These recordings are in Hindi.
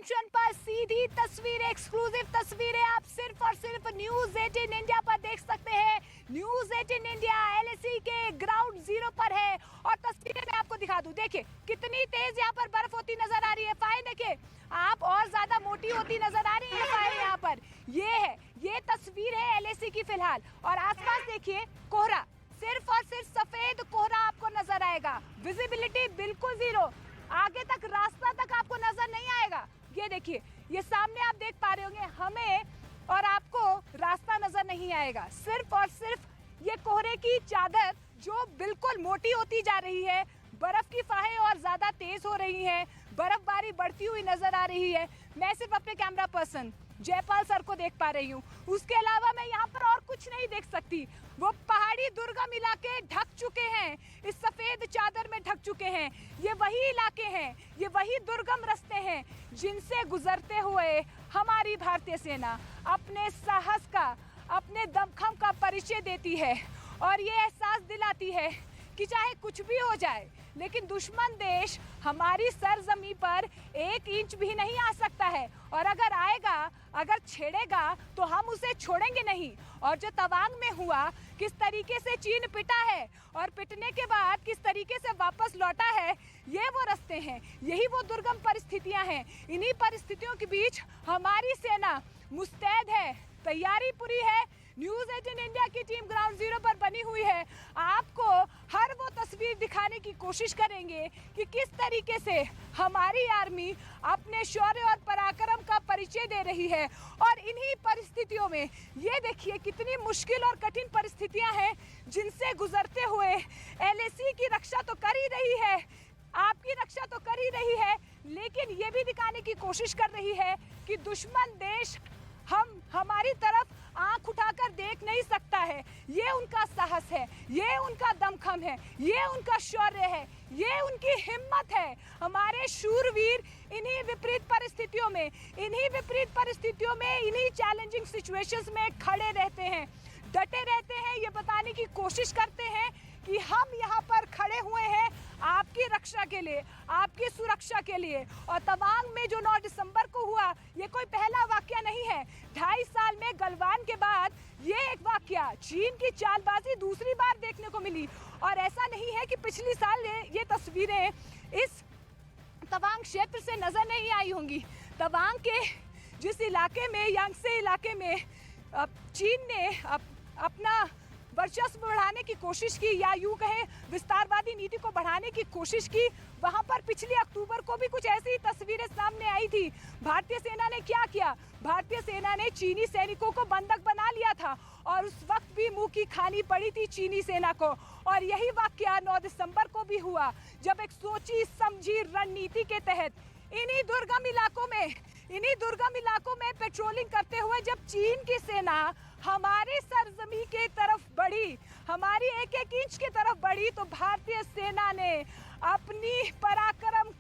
जंक्शन पर सीधी तस्वीरें, एक्सक्लूसिव तस्वीरें आप सिर्फ और सिर्फ न्यूज 18 इंडिया पर देख सकते हैं। न्यूज 18 इंडिया एलएसी के ग्राउंड जीरो पर है और तस्वीरें मैं आपको दिखा दूं। देखिए कितनी तेज यहाँ पर बर्फ होती नजर आ रही है। फाइन देखिए आप और ज्यादा मोटी होती नजर आ रही है फाइन यहाँ पर। ये तस्वीर है एलएसी की फिलहाल और आसपास देखिए कोहरा, सिर्फ और सिर्फ सफेद कोहरा आपको नजर आएगा। विजिबिलिटी बिल्कुल जीरो, आगे तक रास्ता तक आपको नजर नहीं आएगा। ये देखिए ये सामने आप देख पा रहे होंगे, हमें और आपको रास्ता नजर नहीं आएगा। सिर्फ और सिर्फ ये कोहरे की चादर जो बिल्कुल मोटी होती जा रही है, बर्फ की फाहें और ज्यादा तेज हो रही हैं, बर्फबारी बढ़ती हुई नजर आ रही है। मैं सिर्फ अपने कैमरा पर्सन जयपाल सर को देख पा रही हूँ, उसके अलावा मैं यहाँ पर और कुछ नहीं देख सकती। वो पहाड़ी दुर्गम इलाके ढक चुके हैं, इस सफेद चादर में ढक चुके हैं। ये वही इलाके हैं, ये वही दुर्गम रास्ते हैं जिनसे गुजरते हुए हमारी भारतीय सेना अपने साहस का, अपने दमखम का परिचय देती है और ये एहसास दिलाती है कि चाहे कुछ भी हो जाए लेकिन दुश्मन देश हमारी सरजमी पर 1 इंच भी नहीं आ सकता है और अगर आएगा, अगर छेड़ेगा तो हम उसे छोड़ेंगे नहीं। और जो तवांग में हुआ, किस तरीके से चीन पिटा है और पिटने के बाद किस तरीके से वापस लौटा है, ये वो रास्ते हैं, यही वो दुर्गम परिस्थितियां हैं। इन्हीं परिस्थितियों के बीच हमारी सेना मुस्तैद है, तैयारी पूरी है। न्यूज 18 इंडिया की टीम ग्राउंड जीरो पर बनी हुई है। आपको हर वो तस्वीर दिखाने की कोशिश करेंगे कि किस तरीके से हमारी आर्मी अपने शौर्य और पराक्रम का परिचय दे रही है। और इन्हीं परिस्थितियों में ये देखिए कितनी मुश्किल और कठिन परिस्थितियां हैं जिनसे गुजरते हुए एलएसी की रक्षा तो कर ही रही है, आपकी रक्षा तो कर ही रही है, लेकिन ये भी दिखाने की कोशिश कर रही है कि दुश्मन देश हमारी तरफ आंख उठाकर देख नहीं सकता है। ये उनका साहस है, ये उनका दमखम है, ये उनका शौर्य है, ये उनकी हिम्मत है। हमारे शूरवीर इन्हीं विपरीत परिस्थितियों में, इन्हीं चैलेंजिंग सिचुएशंस में खड़े रहते हैं, डटे रहते हैं। ये बताने की कोशिश करते हैं कि हम यहाँ पर खड़े हुए हैं आपकी रक्षा के लिए, आपकी सुरक्षा के लिए। और तवांग में जो 9 दिसंबर को हुआ, ये कोई पहला वाकया नहीं है। 2.5 साल में गलवान के बाद ये एक वाकया, चीन की चालबाजी दूसरी बार देखने को मिली। और ऐसा नहीं है कि पिछली साल ये तस्वीरें इस तवांग क्षेत्र से नजर नहीं आई होंगी। तवांग के जिस इलाके में, यांगसे इलाके में चीन ने अपना वर्चस्व बढ़ाने की कोशिश की, या यूं कहें विस्तारवादी नीति को बढ़ाने की कोशिश की, वहां पर पिछले अक्टूबर को भी कुछ ऐसी तस्वीरें सामने आई थी। भारतीय सेना ने क्या किया? भारतीय सेना ने चीनी सैनिकों को बंधक बना लिया था और उस वक्त भी मुंह की खानी पड़ी थी चीनी सेना को। और यही वाकया 9 दिसंबर को भी हुआ, जब एक सोची समझी रणनीति के तहत इन्हीं दुर्गम इलाकों में पेट्रोलिंग करते हुए जब चीन की सेना हमारी सरजमी के तरफ बढ़ी, हमारी 1-1 इंच की तरफ बढ़ी, तो भारतीय सेना ने अपनी पराक्रम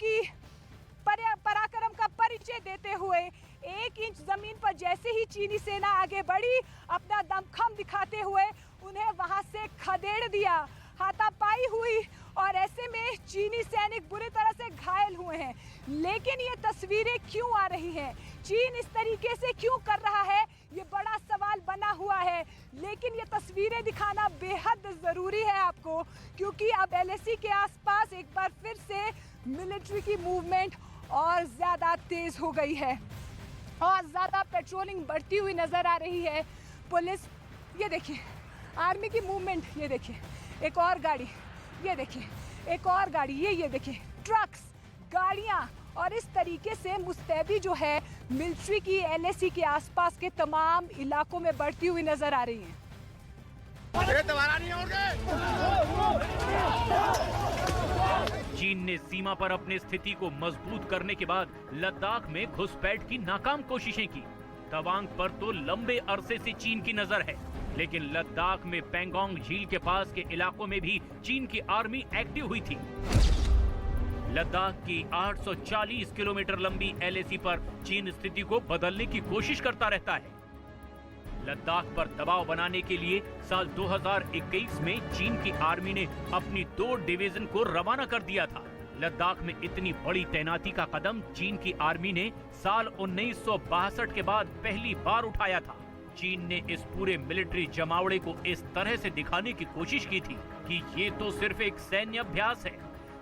का परिचय देते हुए 1 इंच जमीन पर जैसे ही चीनी सेना आगे बढ़ी, अपना दमखम दिखाते हुए उन्हें वहां से खदेड़ दिया, हाथापाई हुई। और ऐसे में चीनी सैनिक बुरी तरह से घायल हुए हैं। लेकिन ये तस्वीरें क्यों आ रही हैं, चीन इस तरीके से क्यों कर रहा है, ये बड़ा सवाल बना हुआ है। लेकिन ये तस्वीरें दिखाना बेहद जरूरी है आपको, क्योंकि अब एलएसी के आसपास एक बार फिर से मिलिट्री की मूवमेंट और ज्यादा तेज हो गई है और ज्यादा पेट्रोलिंग बढ़ती हुई नजर आ रही है। पुलिस, ये देखिए आर्मी की मूवमेंट, ये देखिए एक और गाड़ी, ये देखिए एक और गाड़ी, ये देखिए ट्रक्स, गाड़ियां, और इस तरीके से मुस्तैदी जो है मिलिट्री की एलएसी के आसपास के तमाम इलाकों में बढ़ती हुई नजर आ रही है। चीन ने सीमा पर अपनी स्थिति को मजबूत करने के बाद लद्दाख में घुसपैठ की नाकाम कोशिशें की। तवांग पर तो लंबे अरसे से चीन की नजर है, लेकिन लद्दाख में पेंगोंग झील के पास के इलाकों में भी चीन की आर्मी एक्टिव हुई थी। लद्दाख की 840 किलोमीटर लंबी एलएसी पर चीन स्थिति को बदलने की कोशिश करता रहता है। लद्दाख पर दबाव बनाने के लिए साल 2021 में चीन की आर्मी ने अपनी 2 डिवीजन को रवाना कर दिया था। लद्दाख में इतनी बड़ी तैनाती का कदम चीन की आर्मी ने साल 1962 के बाद पहली बार उठाया था। चीन ने इस पूरे मिलिट्री जमावड़े को इस तरह से दिखाने की कोशिश की थी कि ये तो सिर्फ एक सैन्य अभ्यास है,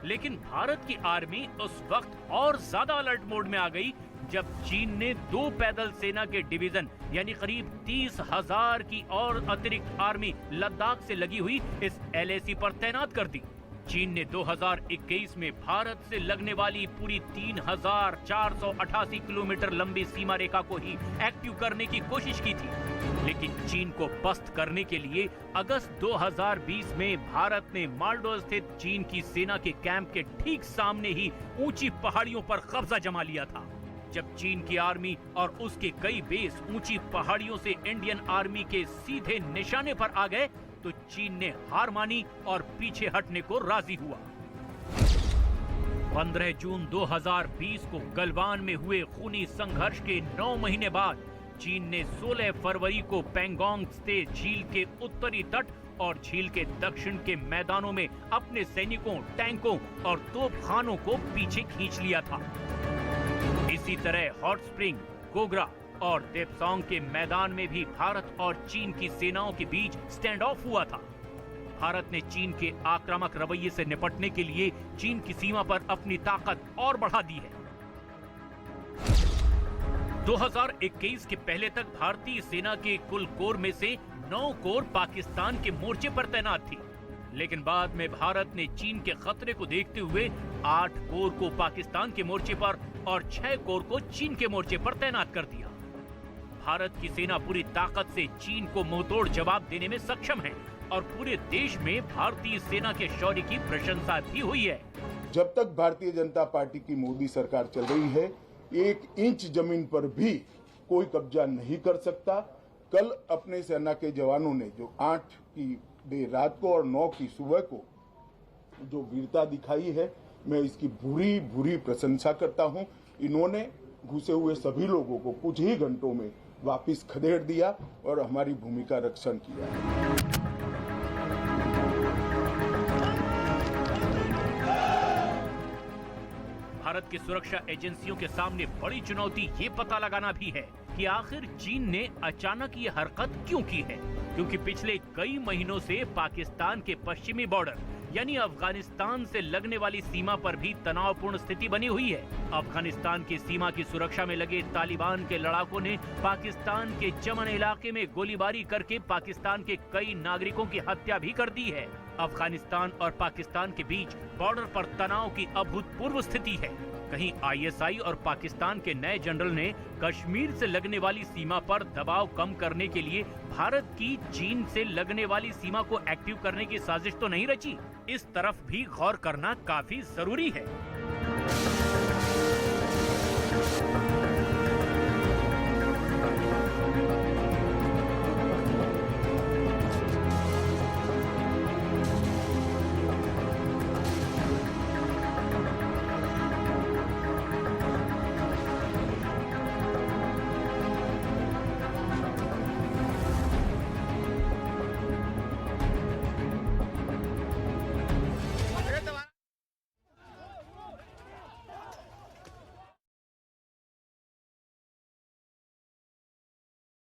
लेकिन भारत की आर्मी उस वक्त और ज्यादा अलर्ट मोड में आ गई जब चीन ने 2 पैदल सेना के डिवीजन यानी करीब 30,000 की और अतिरिक्त आर्मी लद्दाख से लगी हुई इस LAC पर तैनात कर दी। चीन ने 2021 में भारत से लगने वाली पूरी 3,488 किलोमीटर लंबी सीमा रेखा को ही एक्टिव करने की कोशिश की थी, लेकिन चीन को पस्त करने के लिए अगस्त 2020 में भारत ने मालडो स्थित चीन की सेना के कैंप के ठीक सामने ही ऊंची पहाड़ियों पर कब्जा जमा लिया था। जब चीन की आर्मी और उसके कई बेस ऊंची पहाड़ियों से इंडियन आर्मी के सीधे निशाने पर आ गए तो चीन ने हार मानी और पीछे हटने को राजी हुआ। 15 जून 2020 को गलवान में हुए खूनी संघर्ष के 9 महीने बाद चीन ने 16 फरवरी को पैंगोंग त्से झील के उत्तरी तट और झील के दक्षिण के मैदानों में अपने सैनिकों, टैंकों और तोपखानों को पीछे खींच लिया था। इसी तरह हॉट स्प्रिंग, गोगरा और देपसोंग के मैदान में भी भारत और चीन की सेनाओं के बीच स्टैंड ऑफ हुआ था। भारत ने चीन के आक्रामक रवैये से निपटने के लिए चीन की सीमा पर अपनी ताकत और बढ़ा दी है। 2021 के पहले तक भारतीय सेना के कुल कोर में से 9 कोर पाकिस्तान के मोर्चे पर तैनात थी, लेकिन बाद में भारत ने चीन के खतरे को देखते हुए 8 कोर को पाकिस्तान के मोर्चे पर और 6 कोर को चीन के मोर्चे पर तैनात कर दिया। भारत की सेना पूरी ताकत से चीन को मुंहतोड़ जवाब देने में सक्षम है और पूरे देश में भारतीय सेना के शौर्य की प्रशंसा भी हुई है। जब तक भारतीय जनता पार्टी की मोदी सरकार चल रही है, 1 इंच जमीन पर भी कोई कब्जा नहीं कर सकता। कल अपने सेना के जवानों ने जो 8 की देर रात को और 9 की सुबह को जो वीरता दिखाई है, मैं इसकी भूरी भूरी प्रशंसा करता हूं। इन्होंने घुसे हुए सभी लोगों को कुछ ही घंटों में वापस खदेड़ दिया और हमारी भूमि का रक्षण किया। भारत की सुरक्षा एजेंसियों के सामने बड़ी चुनौती ये पता लगाना भी है कि आखिर चीन ने अचानक ये हरकत क्यों की है, क्योंकि पिछले कई महीनों से पाकिस्तान के पश्चिमी बॉर्डर यानी अफगानिस्तान से लगने वाली सीमा पर भी तनावपूर्ण स्थिति बनी हुई है। अफगानिस्तान की सीमा की सुरक्षा में लगे तालिबान के लड़ाकों ने पाकिस्तान के चमन इलाके में गोलीबारी करके पाकिस्तान के कई नागरिकों की हत्या भी कर दी है। अफगानिस्तान और पाकिस्तान के बीच बॉर्डर पर तनाव की अभूतपूर्व स्थिति है। कहीं ISI और पाकिस्तान के नए जनरल ने कश्मीर से लगने वाली सीमा पर दबाव कम करने के लिए भारत की चीन से लगने वाली सीमा को एक्टिव करने की साजिश तो नहीं रची। इस तरफ भी गौर करना काफी जरूरी है।